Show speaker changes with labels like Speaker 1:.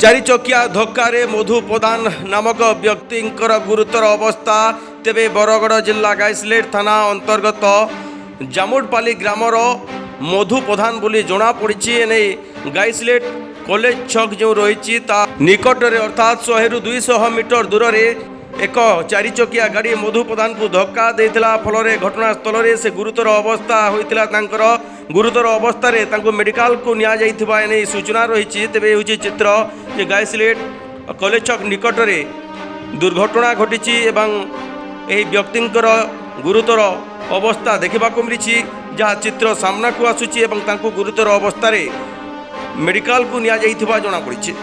Speaker 1: चारि चकिया धक्का मधु प्रधान नामक व्यक्ति गुरुतर अवस्था। तेबे बरगड़ जिला गाइसलेट थाना अंतर्गत जामुडपाली ग्रामर मधु प्रधान बोली जना पड़ी। एने गाइसलेट कॉलेज छक जो रही निकटरे अर्थात 100 ରୁ 200 मीटर दूर में एक चारि चकिया गाड़ी मधु प्रधान को धक्का देता फल घटनास्थल से गुरुतर अवस्था होता। गुरुतर अवस्था मेडिकल को नि सूचना रही। तेरे हूँ चित्र जे गाइसलेट कॉलेज छक निकटरे दुर्घटना घटी यही व्यक्ति गुरुतर अवस्था देखा मिली। जहाँ चित्र सामना को आसूची गुरुतर अवस्था मेडिकल को नि जना पड़ी।